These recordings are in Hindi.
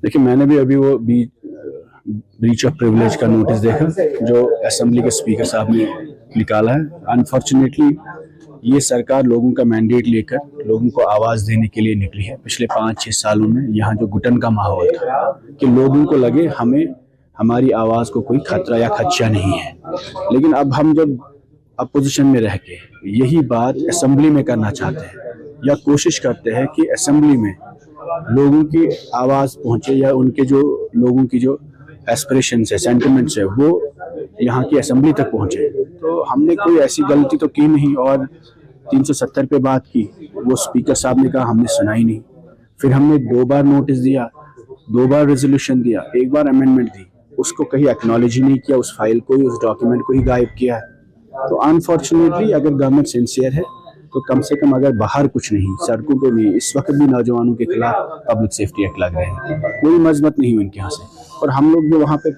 देखिए, मैंने भी अभी वो ब्रीच ऑफ प्रिविलेज का नोटिस देखा जो असेंबली के स्पीकर साहब ने निकाला है। अनफॉर्चुनेटली ये सरकार लोगों का मैंडेट लेकर लोगों को आवाज़ देने के लिए निकली है। पिछले 5-6 सालों में यहाँ जो घुटन का माहौल था कि लोगों को लगे हमें हमारी आवाज़ को कोई खतरा या खदशा नहीं है, लेकिन अब हम जब अपोजिशन में रह के यही बात असेंबली में करना चाहते हैं या कोशिश करते हैं कि असेंबली में लोगों की आवाज़ पहुंचे या उनके जो लोगों की जो एस्पिरेशंस है, सेंटिमेंट्स है, वो यहाँ की असेंबली तक पहुंचे, तो हमने कोई ऐसी गलती तो की नहीं। और 370 पे बात की, वो स्पीकर साहब ने कहा हमने सुना ही नहीं। फिर हमने 2 बार नोटिस दिया, 2 बार रेजोल्यूशन दिया, 1 बार अमेंडमेंट दी, उसको कहीं एक्नॉलेज ही नहीं किया, उस फाइल को ही, उस डॉक्यूमेंट को ही गायब किया है। तो अनफॉर्चुनेटली अगर गवर्नमेंट सिंसियर है तो कम से कम अगर बाहर कुछ नहीं, सड़कों पे नहीं, इस वक्त भी नौजवानों के खिलाफ पब्लिक सेफ्टी एक्ट लग रहे हैं, कोई मजबत नहीं हुई उनके यहाँ से। और हम लोग जो वहाँ पे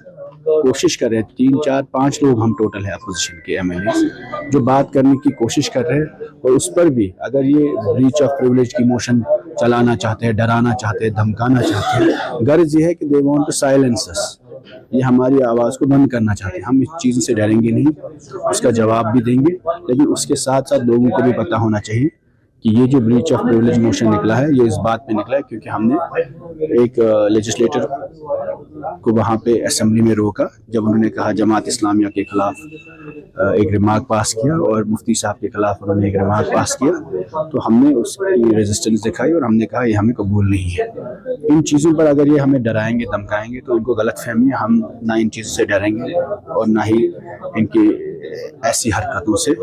कोशिश कर रहे हैं, 3, 4, 5 लोग हम टोटल है अपोजिशन के एमएलए जो बात करने की कोशिश कर रहे हैं, और उस पर भी अगर ये ब्रीच ऑफ प्रिविलेज की मोशन चलाना चाहते हैं, डराना चाहते हैं, धमकाना चाहते हैं, गर्ज ये है कि दे वांट टू साइलेंस अस, ये हमारी आवाज़ को बंद करना चाहते हैं। हम इस चीज़ से डरेंगे नहीं, उसका जवाब भी देंगे, लेकिन उसके साथ साथ लोगों को भी पता होना चाहिए कि ये जो ब्रीच ऑफ प्रिविलेज मोशन निकला है ये इस बात पे निकला है क्योंकि हमने एक लेजिस्लेटर को वहाँ पे असेंबली में रोका जब उन्होंने कहा जमात इस्लामिया के खिलाफ एक रिमार्क पास किया और मुफ्ती साहब के खिलाफ उन्होंने एक रिमार्क पास किया, तो हमने उसकी रेजिस्टेंस दिखाई और हमने कहा ये हमें कबूल नहीं है। इन चीज़ों पर अगर ये हमें डराएंगे, धमकाएंगे तो इनको गलतफहमी है, हम ना इन चीज़ों से डरेंगे और ना ही इनकी ऐसी हरकतों से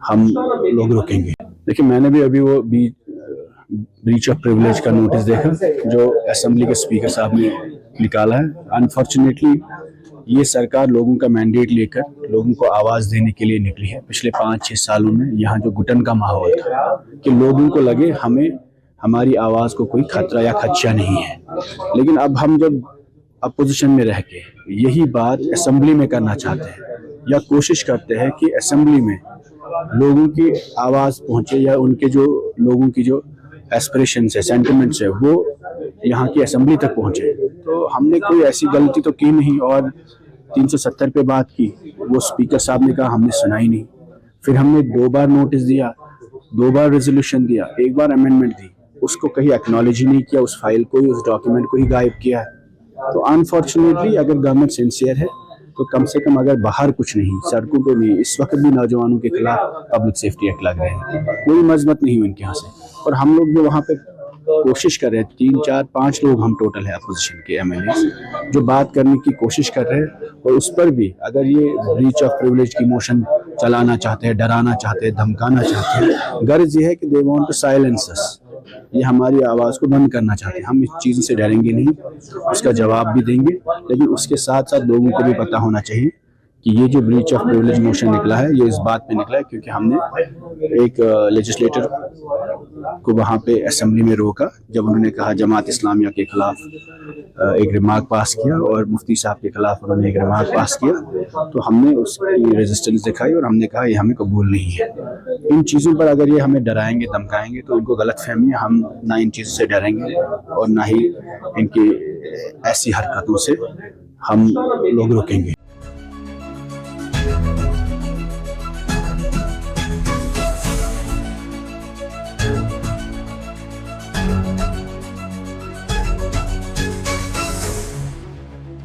हम लोग रुकेंगे। देखिए, मैंने भी अभी वो ब्रीच ऑफ प्रिविलेज का नोटिस देखा जो असेंबली के स्पीकर साहब ने निकाला है। अनफॉर्चुनेटली ये सरकार लोगों का मैंडेट लेकर लोगों को आवाज़ देने के लिए निकली है। पिछले 5-6 सालों में यहाँ जो घुटन का माहौल था कि लोगों को लगे हमें हमारी आवाज़ को कोई खतरा या खदशा नहीं है, लेकिन अब हम जब अपोजिशन में रह के यही बात असेंबली में करना चाहते हैं या कोशिश करते हैं कि असेंबली में लोगों की आवाज़ पहुंचे या उनके जो लोगों की जो एस्पिरेशंस है, सेंटिमेंट्स है, वो यहाँ की असेंबली तक पहुंचे, तो हमने कोई ऐसी गलती तो की नहीं। और 370 पे बात की, वो स्पीकर साहब ने कहा हमने सुना ही नहीं। फिर हमने 2 बार नोटिस दिया, 2 बार रेजोल्यूशन दिया, 1 बार अमेंडमेंट दी, उसको कहीं एक्नॉलेज ही नहीं किया, उस फाइल को ही, उस डॉक्यूमेंट को ही गायब किया है। तो अनफॉर्चुनेटली अगर गवर्नमेंट सिंसियर है तो कम से कम अगर बाहर कुछ नहीं, सड़कों पे नहीं, इस वक्त भी नौजवानों के खिलाफ पब्लिक सेफ्टी एक्ट लग रहे हैं, कोई मजबत नहीं हुई उनके यहाँ से। और हम लोग जो वहाँ पे कोशिश कर रहे हैं, 3, 4, 5 लोग हम टोटल है अपोजिशन के एमएलए जो बात करने की कोशिश कर रहे हैं, और उस पर भी अगर ये ब्रीच ऑफ प्रिविलेज की मोशन चलाना चाहते हैं, डराना चाहते हैं, धमकाना चाहते हैं, गर्ज ये है कि दे वांट टू साइलेंस अस, ये हमारी आवाज़ को बंद करना चाहते हैं। हम इस चीज़ से डरेंगे नहीं, उसका जवाब भी देंगे, लेकिन उसके साथ साथ लोगों को भी पता होना चाहिए कि ये जो ब्रीच ऑफ प्रिविलेज मोशन निकला है ये इस बात पे निकला है क्योंकि हमने एक लेजिस्लेटर को वहाँ पे असेंबली में रोका जब उन्होंने कहा जमात इस्लामिया के खिलाफ एक रिमार्क पास किया और मुफ्ती साहब के खिलाफ उन्होंने एक रिमार्क पास किया, तो हमने उसकी रेजिस्टेंस दिखाई और हमने कहा ये हमें कबूल नहीं है। इन चीज़ों पर अगर ये हमें डराएंगे, धमकाएंगे तो इनको गलतफहमी है, हम ना इन चीज़ों से डरेंगे और ना ही इनकी ऐसी हरकतों से हम लोग रुकेंगे।